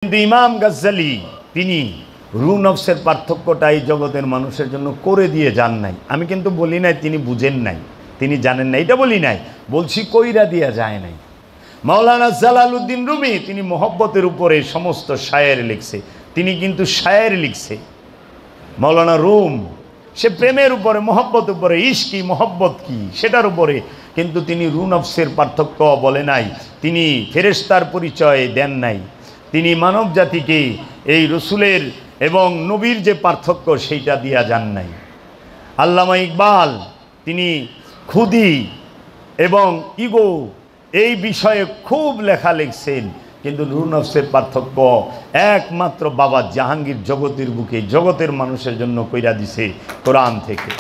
কিন্তু ইমাম গাজ্জালি তিনি রূহ নফসের পার্থক্যটা এই জগতের মানুষের জন্য করে দিয়ে যান নাই। আমি কিন্তু বলি নাই তিনি বুঝেন নাই, তিনি জানেন না, এটা বলি নাই, বলছি কইরা দিয়া যায় নাই। মাওলানা জালালউদ্দিন রুমি তিনি মহব্বতের উপরে সমস্ত শায়ের লিখছে, তিনি কিন্তু শায়ের লিখছে। মাওলানা রুম সে প্রেমের উপরে, মহব্বত উপরে, ইশকি মহব্বত কি সেটার উপরে, কিন্তু তিনি রূহ নফসের পার্থক্য বলে নাই, তিনি ফেরেশতার পরিচয় দেন নাই, তিনি মানব জাতিকে এই রসুলের এবং নবীর যে পার্থক্য সেইটা দিয়া যান নাই। আল্লামা ইকবাল তিনি খুদি এবং ইগো এই বিষয়ে খুব লেখা লিখছেন, কিন্তু রূহ নফসের পার্থক্য একমাত্র বাবা জাহাঙ্গীর জগতের বুকে, জগতের মানুষের জন্য কইরা দিছে কোরআন থেকে।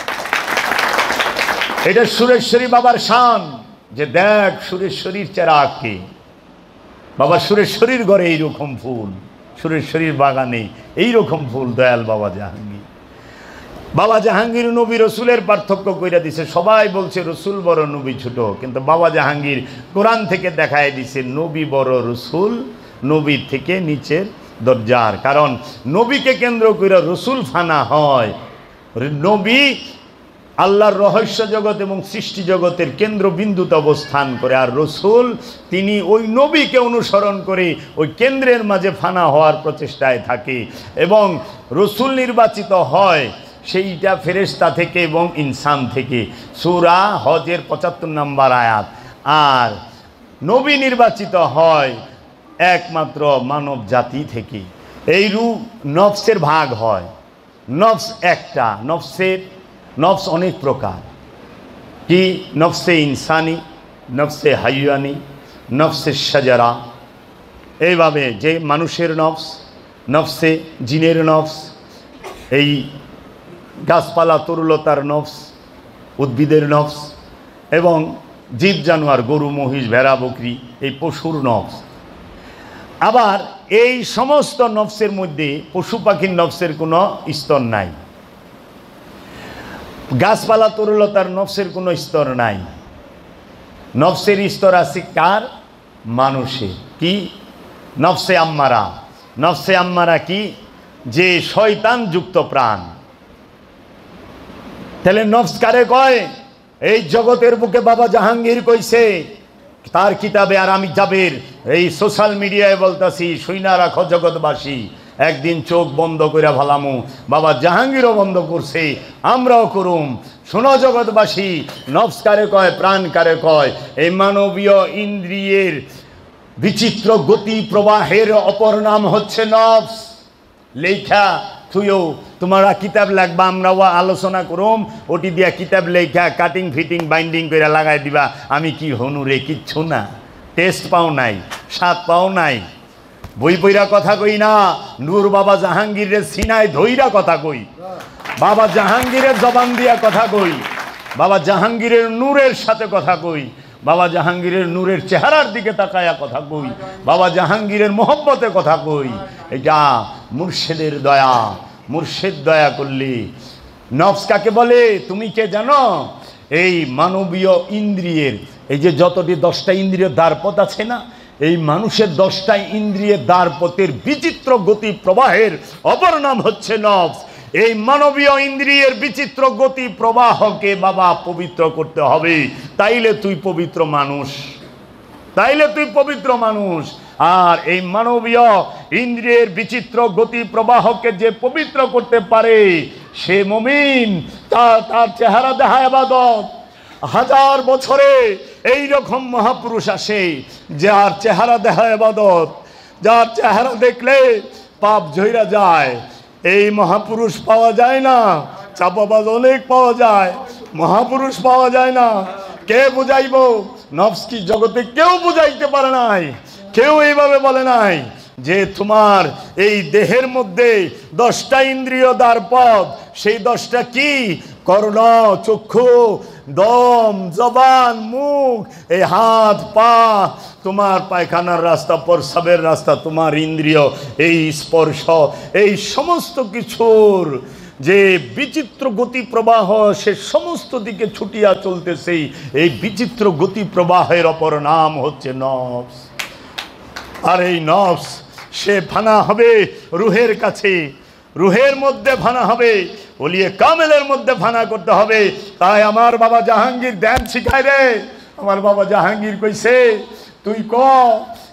এটা সুরেশ্বরী বাবার শান, যে দেখ সুরেশ্বরীর চেরাগকে, বাবা সুরেশ্বরীর ঘরে এইরকম ফুল, সুরেশ্বরীর বাগানে এইরকম ফুল, দয়াল বাবা জাহাঙ্গীর। বাবা জাহাঙ্গীর নবী রসুলের পার্থক্য কইরা দিছে। সবাই বলছে রসুল বড় নবী ছোট, কিন্তু বাবা জাহাঙ্গীর কোরআন থেকে দেখায় দিছে নবী বড়, রসুল নবীর থেকে নিচের দরজার। কারণ নবীকে কেন্দ্র করে রসুল ফানা হয়। নবী আল্লাহর রহস্য জগৎ এবং সৃষ্টি জগতের কেন্দ্রবিন্দুতে অবস্থান করে, আর রসুল তিনি ওই নবীকে অনুসরণ করে ওই কেন্দ্রের মাঝে ফানা হওয়ার প্রচেষ্টায় থাকে, এবং রসুল নির্বাচিত হয় সেইটা ফেরেশতা থেকে এবং ইনসান থেকে, সূরা হজের ৭৫ নম্বর আয়াত। আর নবী নির্বাচিত হয় একমাত্র মানব জাতি থেকে। এই রূহ নফসের ভাগ হয়, নফস একটা, নফস অনেক প্রকার, কি নফসে ইনসানি, নফসে হাইয়ানি, নফসে শাজারা, এইভাবে যে মানুষের নফস, নফসে জিনের নফস, এই গাছপালা তরুলতার নফস, উদ্ভিদের নফস, এবং জীব জানোয়ার গরু মহিষ ভেড়া বকরি এই পশুর নফস। আবার এই সমস্ত নফসের মধ্যে পশু পাখির নফসের কোনো স্তর নাই, গাছপালা তরুলতার নফসের কোনো স্তর নাই। নফসের স্তর আছে কার? মানুষের। কি? নফসে আম্মারা। নফসে আম্মারা কি? যে শয়তান যুক্ত প্রাণ। তাহলে নফস কারে কয়? এই জগতের বুকে বাবা জাহাঙ্গীর কইছে তার কিতাবে, আর আমি জাবের এই সোশ্যাল মিডিয়ায় বলতাছি, শুইনা রাখো জগৎবাসী, একদিন চোখ বন্ধ করে ভালামু, বাবা জাহাঙ্গীরও বন্ধ করছে, আমরাও করুম। শোনো জগৎবাসী, নফস কারে কয়, প্রাণ কারে কয়? এই মানবীয় ইন্দ্রিয়ের বিচিত্র গতি প্রবাহের অপর নাম হচ্ছে নফস। লেখা তুইও তোমরা কিতাব লাগবা, আমরাও আলোচনা করুম, ওটি দিয়া কিতাব লেখা কাটিং ফিটিং বাইন্ডিং করে লাগাই দিবা। আমি কি হনুরে? কিচ্ছু না, টেস্ট পাও নাই, স্বাদ পাও নাই। বই বইরা কথা কই না, নূর বাবা জাহাঙ্গীরের সিনায় ধইরা কথা কই, বাবা জাহাঙ্গীরের জবান দিয়া কথা কই, বাবা জাহাঙ্গীরের নূরের সাথে কথা কই, বাবা জাহাঙ্গীরের নূরের চেহারার দিকে তাকায়া কথা কই, বাবা জাহাঙ্গীরের মহব্বতে কথা কই। এটা মুর্শিদের দয়া। মুর্শিদ দয়া করলে। নফস কাকে বলে তুমি কে জানো? এই মানবীয় ইন্দ্রিয়ের, এই যে যতটি 10টা ইন্দ্রিয় দ্বারপথ আছে না, এই মানুষের 10টা ইন্দ্রিয়ের দ্বারপথের বিচিত্র গতি প্রবাহের অপর নাম হচ্ছে নফস। এই মানবীয় ইন্দ্রিয়ের বিচিত্র গতি প্রবাহকে বাবা পবিত্র করতে হবে, তাইলে তুই পবিত্র মানুষ, তাইলে তুই পবিত্র মানুষ। আর এই মানবীয় ইন্দ্রিয়ের বিচিত্র গতি প্রবাহকে যে পবিত্র করতে পারে সে মুমিন। তার চেহারা দেখা ইবাদত। 1000 বছরে এই রকম মহাপুরুষ আসে যার চেহারা দেখা ইবাদত, যার চেহারা দেখলে পাপ ঝইরা যায়। এই মহাপুরুষ পাওয়া যায় না, চাপাবাজ অনেক পাওয়া যায়, মহাপুরুষ পাওয়া যায় না। কে বুঝাইব? নফস কি জগতে কেউ বুঝাইতে পারে নাই, কেউ এইভাবে বলে নাই যে তোমার এই দেহের মধ্যে 10টা ইন্দ্রিয় দ্বারপথ, সেই 10টা কি? কর্ণ, চক্ষু, দম, জবান, মুখ, এই হাত পা, তোমার পায়খানার রাস্তা, প্রস্রাবের রাস্তা, তোমার ইন্দ্রিয়, এই স্পর্শ, এই সমস্ত কিছুর যে বিচিত্র গতি প্রবাহ সে সমস্ত দিকে ছুটিয়া চলতেছে। এই বিচিত্র গতি প্রবাহের অপর নাম হচ্ছে নফস। আর এই নফস সে ফানা হবে রুহের কাছে, রুহের মধ্যে ফানা হবে, ওলিয়ে কামেলের মধ্যে ফানা করতে হবে। তাই আমার বাবা জাহাঙ্গীর ধ্যান শিখায় রে। আমার বাবা জাহাঙ্গীর কইছে, তুই ক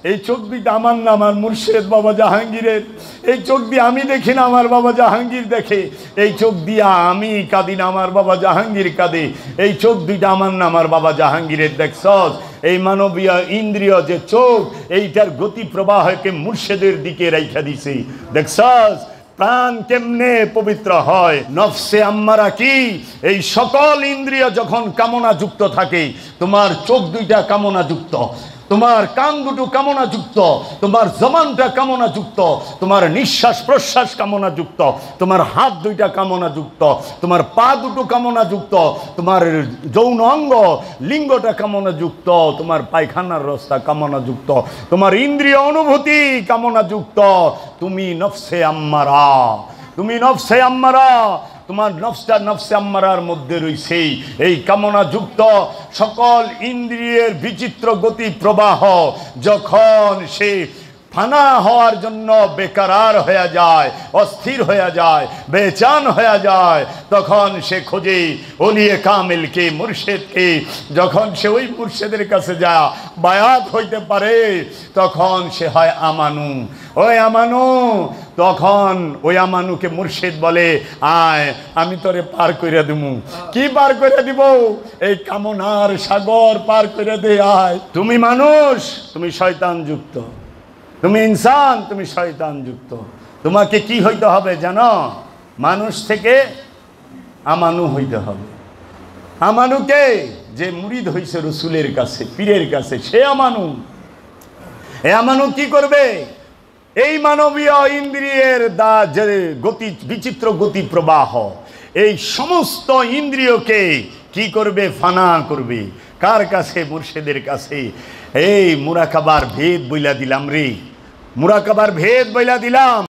এই চোখ দুইটা আমার না, আমার মুর্শেদ বাবা জাহাঙ্গীরের। এই চোখ দিয়ে আমি দেখি না, আমার বাবা জাহাঙ্গীর দেখে। এই চোখ দিয়া আমি কাঁদি না, আমার বাবা জাহাঙ্গীর কাঁদে। এই চোখ দুইটা আমার না, আমার বাবা জাহাঙ্গীরের। দেখছস এই মানবীয় ইন্দ্রিয় যে চোখ, এইটার গতি প্রবাহকে মুর্শেদের দিকে রাইখা দিছে। দেখছস প্রাণ কেমনে পবিত্র হয়। নফসে আম্মারা কি? এই সকল ইন্দ্রিয় যখন কামনা যুক্ত থাকে, তোমার চোখ দুইটা কামনা যুক্ত, তোমার কান দুটো কামনা যুক্ত, তোমার জবানটা কামনা যুক্ত, তোমার নিঃশ্বাস প্রশ্বাস কামনা যুক্ত, তোমার হাত দুইটা কামনা যুক্ত, তোমার পা দুটো কামনা যুক্ত, তোমার যৌন অঙ্গ লিঙ্গটা কামনা যুক্ত, তোমার পায়খানার রাস্তা কামনা যুক্ত, তোমার ইন্দ্রিয় অনুভূতি কামনা যুক্ত। তুমি নফসে আম্মারা, তুমি নফসে আম্মারা। তোমার নফসটা নফসে আম্মারার মধ্যে রয়েছে এই কামনা যুক্ত সকল ইন্দ্রিয়ের বিচিত্র গতি প্রবাহ। যখন সে ফানা হওয়ার জন্য বেকারার হয়ে যায়, অস্থির হয়ে যায়, বেচান হয়ে যায়, তখন সে খোঁজে ওলিয়ে কামেলকে, মুর্শেদকে। যখন সে ওই মুর্শেদের কাছে যায় বায়াত হইতে পারে, তখন সে হয় আমানু। ওই আমানু, তখন ওই আমানুকে মুর্শেদ বলে, আয় আমি তোরে পার করে দিব। কি পার করে দিব? এই কামনার সাগর পার করে দে, আয়। তুমি মানুষ, তুমি শয়তান যুক্ত, তুমি ইনসান, তুমি শয়তান যুক্ত। তোমাকে কি হইতে হবে জানো? মানুষ থেকে আমানু হইতে হবে। আমানুকে যে মুরিদ হইছে রসুলের কাছে, পীরের কাছে, সে আমানু। এ আমানু কি করবে? এই মানবীয় ইন্দ্রিয়ের যে গতি, বিচিত্র গতি প্রবাহ, এই সমস্ত ইন্দ্রিয়কে কি করবে? ফানা করবে। কার কাছে? মুর্শেদের কাছে। এই মুরাকাবার ভেদ বইলা দিলাম রে, মুরাকাবার ভেদ বইলা দিলাম।